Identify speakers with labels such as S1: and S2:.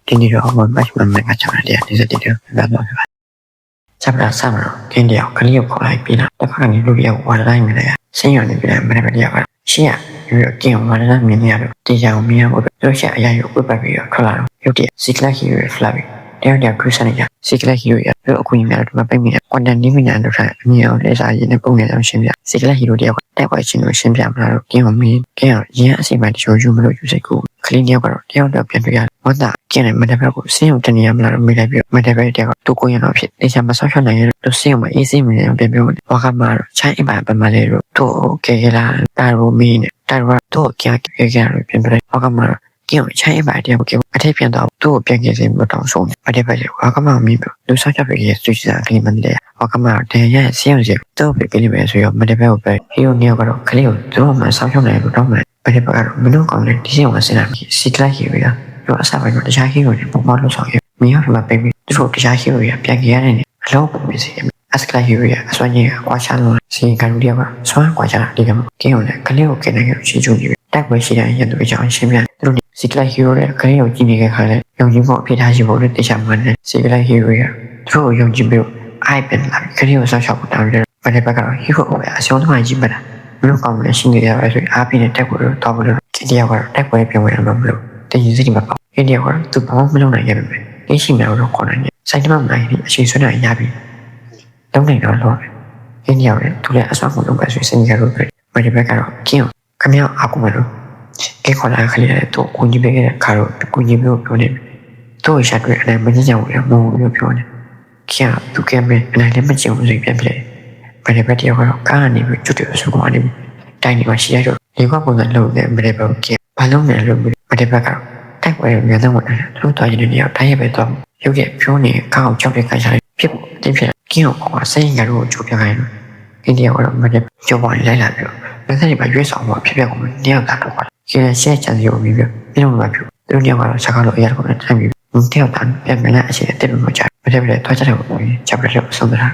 S1: ဒီနေ့တော့မမတ်မကချာတယ်ဒီစတဲ့တော့ဘာလို့လဲချက်ပြဆမ်းတော့ကင်းတယောက်ကလေးကိုခေါ်လိုက်ပြီးတော့တစ်ခါကနေလူတယောက်ဝါတိုင်းမြင်လိုက်ဆင်းရဲနေပြန်မနေ့ကတည်းကရှင်းရပြီးတော့ကင်းဝါတိုင်းမြင်နေရတော့တရားမြင်ရဖို့တို့ချက်အရာကိုပြပတ်ပြီးတော့ထွက်လာတော့ရုပ်တရက်စီကလက်ဟီရိုဖလာပြီးတရားတရားခရစ်စတန်ရစီကလက်ဟီရိုရတို့အခုညများတော့ပိတ်မိတယ်ကွန်တန်နီးမီနာတို့ထားအမြင်အောင်လေးစားရင်းနဲ့ပုံနေအောင်ရှင်းပြစီကလက်ဟီရိုတယောက်တက်ပွဲချင်းကိုရှင်းပြမလားတော့ကင်းအောင်မင်းကင်းအောင်ရင်းအစိမ့်မှတချို့ယူမလို့ယူစိတ်ကိုကလေးတယောက်ကတော့တယောက်တော့ပြန်တွေ့ရဝတ်တာကျင်းနေမတဲ့ဘက်ကိုဆင်းအောင်တနေရမလားတော့မေးလိုက်ပြီးမတဲ့ဘက်တယောက်ကတူကိုရတော့ဖြစ်တေချာမဆောက်ရှောက်နိုင်ရတော့ဆင်းအောင်မအေးစိမ့်မနေအောင်ပြန်ပြောတယ်ဝါကမာတော့ချိုင်းအိမ်ပါမလေးတို့တို့ကဲကလာတာရိုမီနဲ့တာရိုတို့ကြာကဲကလာလို့ပြန်ပြလိုက်ဝါကမာကင်းချိုင်းအိမ်ပါတယောက်ကအထိပ်ပြန်တော့တို့ပြန်ကြည့်စင်မတောင်းဆုံးမတဲ့ဘက်ဝါကမာမီလူဆောက်ရှောက်ပြီးဆွေးစားကလေးမနေတယ်ဝါကမာတန်ရဆင်းအောင်စီတော့ပြကလေးပဲဆိုရောမတဲ့ဘက်ကိုပဲဟီယိုနီယောကတော့ကလေးကိုတို့မှဆောက်ရှောက်နိုင်လို့တော့မယ်ဘယ်ဘက်ကတော့မလို့ကောင်းတယ်ဒီစင်ကစင်လာစီကလိုက်ဟီရိုတော့အစားပိုင်းတော့တခြားဟီရိုတွေပုံမှန်လို့ဆောင်ရမင်းကမှပိတ်ပြီးတို့တခြားဟီရိုတွေပြန်ကြရနေတယ်အလုံးပုံပြီးစီအစကလိုက်ဟီရိုအစွမ်းကြီးကွာချလို့စီကလူတယောက်ကစွမ်းကွာချတာဒီကမှာကင်းုံနဲ့ကလေးကိုကင်းနိုင်ရချီချူနေပြီတက်ပွဲရှိတဲ့ရတဲ့ကြောင့်ရှင်းပြတို့စီကလိုက်ဟီရိုရဲ့ကလေးကိုကြည့်နေတဲ့ခါလဲယုံကြည်မှုအဖြစ်ထားရှိဖို့တခြားမှန်းတယ်စီကလိုက်ဟီရိုကတို့ယုံကြည်ပြီးအိုက်ပန်လာကလေးကိုဆောက်ရှောက်ဖို့တောင်းတယ်ဘယ်ဘက်ကတော့ဟီရိုပဲအစုံသမားကြီးပဲမလို့ကောင်းတယ်ရှင်းနေရပါဆိုအားပြင်းတဲ့တက်ပွဲတော့တော်လို့ကင်းတယောက်ကတော့တက်ပွဲပြန်ဝင်မှာမလို့တင်ရင်စိတ်မပေါကင်းတယောက်ကတော့သူဘာမှမလုပ်နိုင်ခဲ့ပါဘူးအင်းရှိမြောက်တော့ခေါ်နိုင်တယ်စိုက်တမမနိုင်ပြီးအချိန်ဆွနိုင်ရပြီလုံးနိုင်တော့လောပဲကင်းတယောက်လည်းသူလည်းအဆောက်အဦလုပ်ပဲဆိုစင်ကြလို့ပဲဘယ်ဘက်ကတော့ကင်းခမရောက်အခုမလို့ကဲခေါ်လာခလေးလည်းသူကိုကြီးပေးခဲ့တဲ့ခါတော့ကိုကြီးမျိုးပြောနေသူ့ရှာတွေ့အဲ့မင်းကြောင်လည်းမဟုတ်ဘူးပြောနေကင်းသူကမဲအဲ့လည်းမကြည့်ဘူးဆိုပြန်ပြဘယ်ဘက်တယောက်ကတော့ကားနေပြီးကျွတ်တယ်ဆိုတော့နေတိုင်းနေမှာရှိရတော့ဒီကပုံစံလုပ်နေဘယ်ဘက်ကင်းဘာလုံးနဲ့လို့ဘယ်ဘက်ကတော့တိုက်ပွဲမြန်တဲ့ဝင်တယ်လို့တော်ရင်နေရာတိုင်းရပဲတော့ရုပ်ရဲ့ပြောနေကောက်ကြောက်တဲ့ခါကျရင်ဖြစ်ဖို့အတင်းဖြစ်ကင်းအောင်ကစိတ်ငါတို့ချိုးပြခိုင်းလို့ကင်းတယောက်ကတော့မနေ့ကြောပေါ်လိုက်လာပြီးတော့လက်ဆက်တွေမှာရွေးဆောင်ဖို့ဖြစ်ဖြစ်ကုန်တယောက်သားတော့ကကျင်းရှက်ချန်စီကိုပြီးပြီးပြုံးမှာပြုသူတို့တယောက်ကတော့စကားလို့အရာကိုနဲ့ထိုင်ပြီးတယောက်သားပြန်မလာအချိန်အစ်စ်မကြဘယ်ဘက်တော့ကြတယ်ကိုချက်ပြလို့ဆုံးတာ